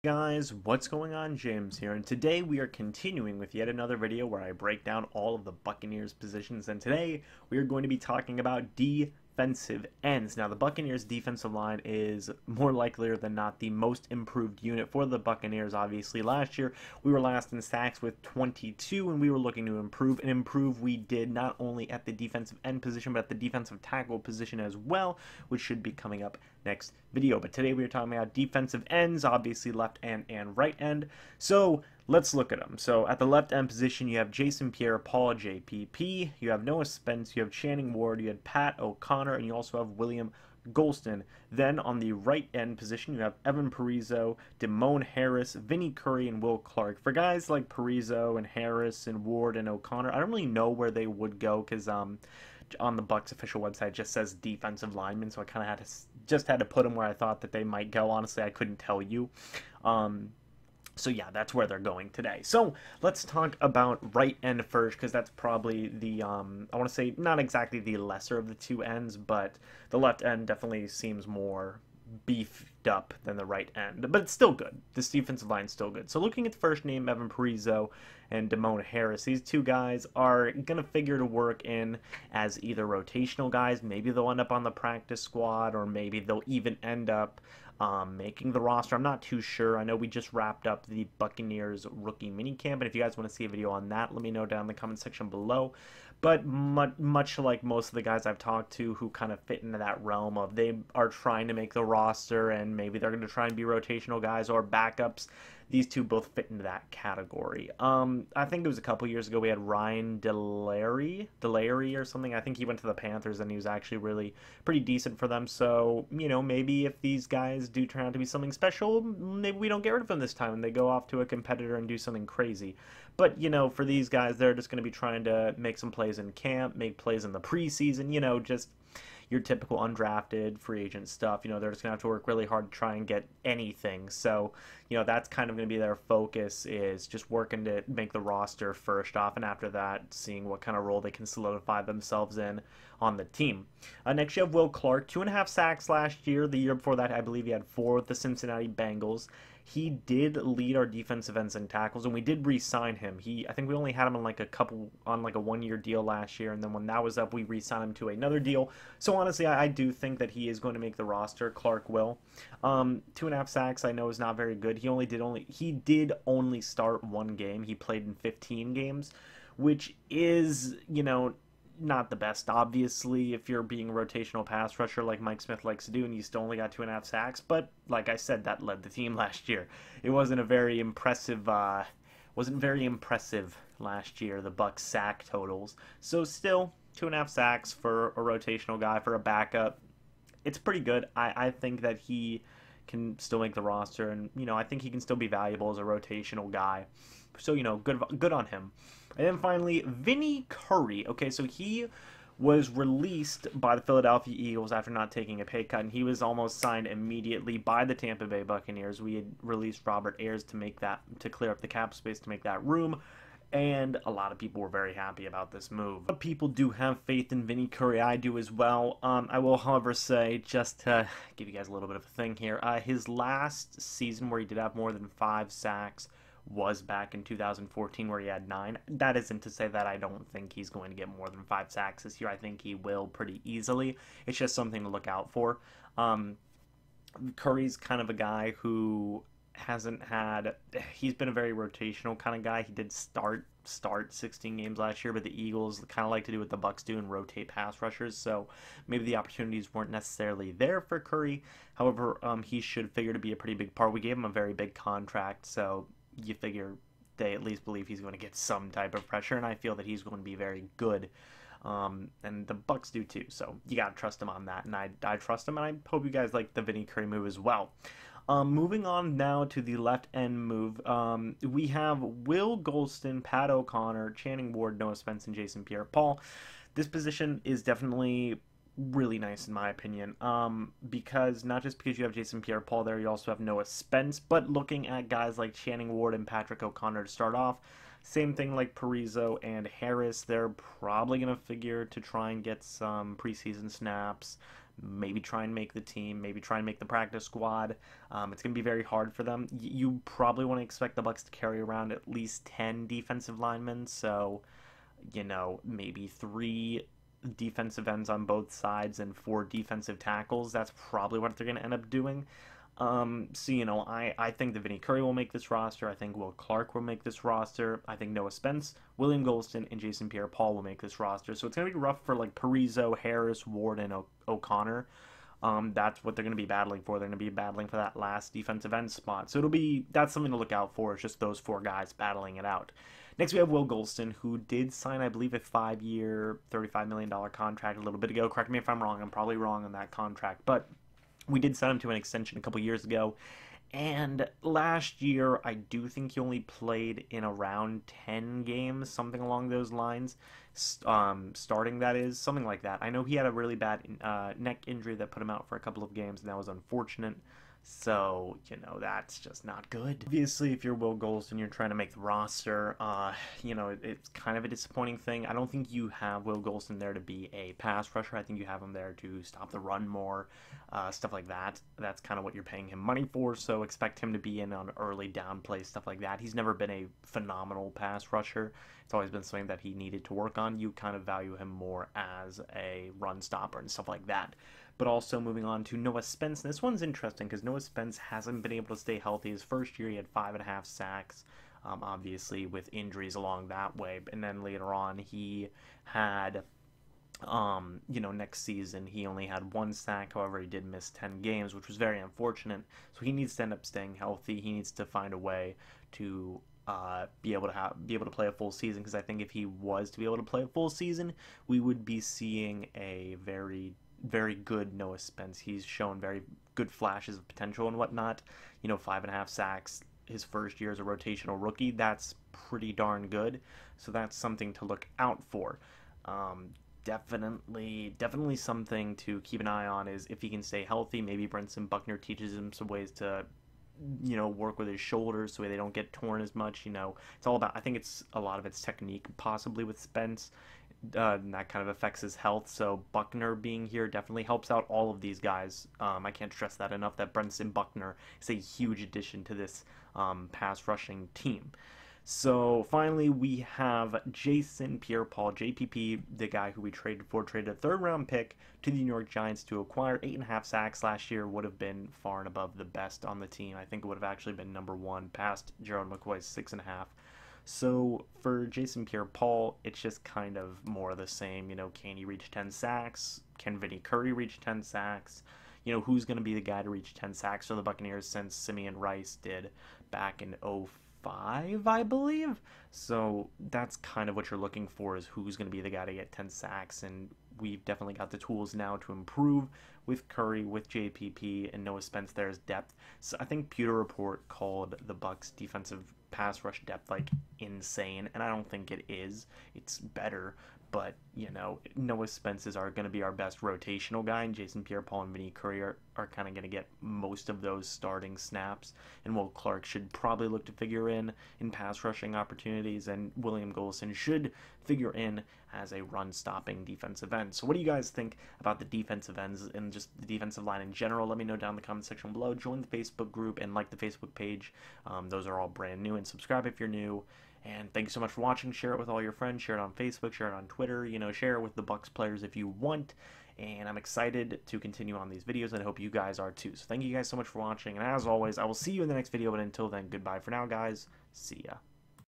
Guys, what's going on? James here, and today we are continuing with yet another video where I break down all of the Buccaneers positions, and today we are going to be talking about defensive ends. Now, the Buccaneers defensive line is more likelier than not the most improved unit for the Buccaneers. Obviously, last year we were last in sacks with 22, and we were looking to improve, and improve we did not only at the defensive end position, but at the defensive tackle position as well, which should be coming up next video. But today we are talking about defensive ends, obviously left end and right end. So let's look at them. So at the left end position, you have Jason Pierre-Paul, JPP, you have Noah Spence, you have Channing Ward, you have Pat O'Connor, and you also have William Golston. Then on the right end position, you have Evan Parisot, Damone Harris, Vinnie Curry, and Will Clark. For guys like Parisot and Harris and Ward and O'Connor, I don't really know where they would go because on the Bucs official website it just says defensive lineman, so I kind of had to put them where I thought that they might go. Honestly, I couldn't tell you. So yeah, that's where they're going today. So let's talk about right end first, because that's probably the I want to say not exactly the lesser of the two ends, but the left end definitely seems more beefed up than the right end, but it's still good. This defensive line is still good. So looking at the first name, Evan Parisot and Damone Harris, these two guys are gonna figure to work in as either rotational guys. Maybe they'll end up on the practice squad, or maybe they'll even end up making the roster. I'm not too sure. I know we just wrapped up the Buccaneers rookie minicamp, and if you guys want to see a video on that, let me know down in the comment section below. But much like most of the guys I've talked to who kind of fit into that realm of they are trying to make the roster and maybe they're going to try and be rotational guys or backups, these two both fit into that category. I think it was a couple years ago we had Ryan Delary or something. I think he went to the Panthers and he was actually really pretty decent for them. So, you know, maybe if these guys do turn out to be something special, maybe we don't get rid of them this time and they go off to a competitor and do something crazy. But, you know, for these guys, they're just going to be trying to make some plays in camp, make plays in the preseason, you know, just your typical undrafted free agent stuff. You know, they're just going to have to work really hard to try and get anything. So, you know, that's kind of going to be their focus, is just working to make the roster first off, and after that, seeing what kind of role they can solidify themselves in on the team. Next, you have Will Clark, 2.5 sacks last year. The year before that, I believe he had 4 with the Cincinnati Bengals. He did lead our defensive ends and tackles, and we did re-sign him. I think we only had him on like a 1-year deal last year, and then when that was up, we re-signed him to another deal. So honestly, I do think that he is going to make the roster. Clark will. 2.5 sacks, I know, is not very good. He did only start 1 game. He played in 15 games, which is, you know, not the best, obviously, if you're being a rotational pass rusher like Mike Smith likes to do, and you still only got 2.5 sacks. But like I said, that led the team last year. It wasn't a very impressive, last year, the Bucs sack totals. So still, 2.5 sacks for a rotational guy, for a backup, it's pretty good. I think that he can still make the roster, and you know, I think he can still be valuable as a rotational guy. So, you know, good on him. And then finally, Vinnie Curry. Okay, so he was released by the Philadelphia Eagles after not taking a pay cut, and he was almost signed immediately by the Tampa Bay Buccaneers. We had released Robert Ayers to clear up the cap space to make that room, and a lot of people were very happy about this move. But people do have faith in Vinnie Curry. I do as well. I will, however, say, just to give you guys a little bit of a thing here, his last season where he did have more than 5 sacks was back in 2014, where he had 9. That isn't to say that I don't think he's going to get more than 5 sacks this year. I think he will pretty easily. It's just something to look out for. Curry's kind of a guy who he's been a very rotational kind of guy. He did start 16 games last year, but the Eagles kind of like to do what the Bucs do and rotate pass rushers, so maybe the opportunities weren't necessarily there for Curry. However, he should figure to be a pretty big part. We gave him a very big contract, so you figure they at least believe he's going to get some type of pressure, and I feel that he's going to be very good. And the Bucs do too, so you gotta trust him on that, and I trust him, and I hope you guys like the Vinnie Curry move as well. Moving on now to the left end move, we have Will Golston, Pat O'Connor, Channing Ward, Noah Spence, and Jason Pierre-Paul. This position is definitely really nice in my opinion, because not just because you have Jason Pierre-Paul there, you also have Noah Spence, but looking at guys like Channing Ward and Patrick O'Connor to start off, same thing like Parisot and Harris, they're probably going to figure to try and get some preseason snaps, maybe try and make the team, maybe try and make the practice squad. It's going to be very hard for them. You probably want to expect the Bucks to carry around at least 10 defensive linemen, so, you know, maybe 3 defensive ends on both sides and 4 defensive tackles. That's probably what they're going to end up doing. So, you know, I think that Vinny Curry will make this roster. I think Will Clark will make this roster. I think Noah Spence, William Golston, and Jason Pierre-Paul will make this roster. So it's going to be rough for, like, Parisot, Harris, Ward, and O'Connor. That's what they're going to be battling for. They're going to be battling for that last defensive end spot. So that's something to look out for. It's just those 4 guys battling it out. Next, we have Will Golston, who did sign, I believe, a 5-year, $35 million contract a little bit ago. Correct me if I'm wrong. I'm probably wrong on that contract. But we did sign him to an extension a couple years ago, and last year I do think he only played in around 10 games, something along those lines, starting, that is, something like that. I know he had a really bad neck injury that put him out for a couple of games, and that was unfortunate. So, you know, that's just not good. Obviously, if you're Will Golston, you're trying to make the roster, you know, it's kind of a disappointing thing. I don't think you have Will Golston there to be a pass rusher. I think you have him there to stop the run more, stuff like that. That's kind of what you're paying him money for, so expect him to be in on early down plays, stuff like that. He's never been a phenomenal pass rusher. It's always been something that he needed to work on. You kind of value him more as a run stopper and stuff like that. But also moving on to Noah Spence. This one's interesting because Noah Spence hasn't been able to stay healthy. His first year, he had 5.5 sacks, obviously with injuries along that way. And then later on, he had, you know, next season, he only had 1 sack. However, he did miss 10 games, which was very unfortunate. So he needs to end up staying healthy. He needs to find a way to be able to play a full season, because I think if he was to be able to play a full season, we would be seeing a very good Noah Spence. He's shown very good flashes of potential and whatnot. You know, 5.5 sacks his first year as a rotational rookie. That's pretty darn good. So that's something to look out for. Definitely something to keep an eye on is if he can stay healthy. Maybe Brentson Buckner teaches him some ways to, you know, work with his shoulders so they don't get torn as much. You know, it's all about, I think it's a lot of it's technique possibly with Spence. And that kind of affects his health, so Buckner being here definitely helps out all of these guys. I can't stress that enough, that Brentson Buckner is a huge addition to this pass rushing team. So finally, we have Jason Pierre-Paul, JPP, the guy who we traded for, traded a 3rd round pick to the New York Giants to acquire 8.5 sacks last year. Would have been far and above the best on the team. I think it would have actually been number 1 past Gerald McCoy's 6.5. So for Jason Pierre-Paul, it's just kind of more of the same. You know, can he reach 10 sacks? Can Vinny Curry reach 10 sacks? You know, who's going to be the guy to reach 10 sacks for the Buccaneers, since Simeon Rice did back in 2005, I believe? So that's kind of what you're looking for, is who's going to be the guy to get 10 sacks, and we've definitely got the tools now to improve with Curry, with JPP, and Noah Spence. There's depth. So I think Pewter Report called the Bucks defensive pass rush depth like insane, and I don't think it is. It's better, but you know, Noah Spence are going to be our best rotational guy, and Jason Pierre-Paul and Vinny Curry are kind of going to get most of those starting snaps, and Will Clark should probably look to figure in pass rushing opportunities, and William Golston should figure in as a run-stopping defensive end. So what do you guys think about the defensive ends and just the defensive line in general? Let me know down in the comment section below. Join the Facebook group and like the Facebook page. Those are all brand new, and subscribe if you're new. And thank you so much for watching. Share it with all your friends. Share it on Facebook. Share it on Twitter. You know, share it with the Bucks players if you want. And I'm excited to continue on these videos, and I hope you guys are too. So thank you guys so much for watching. And as always, I will see you in the next video. But until then, goodbye for now, guys. See ya.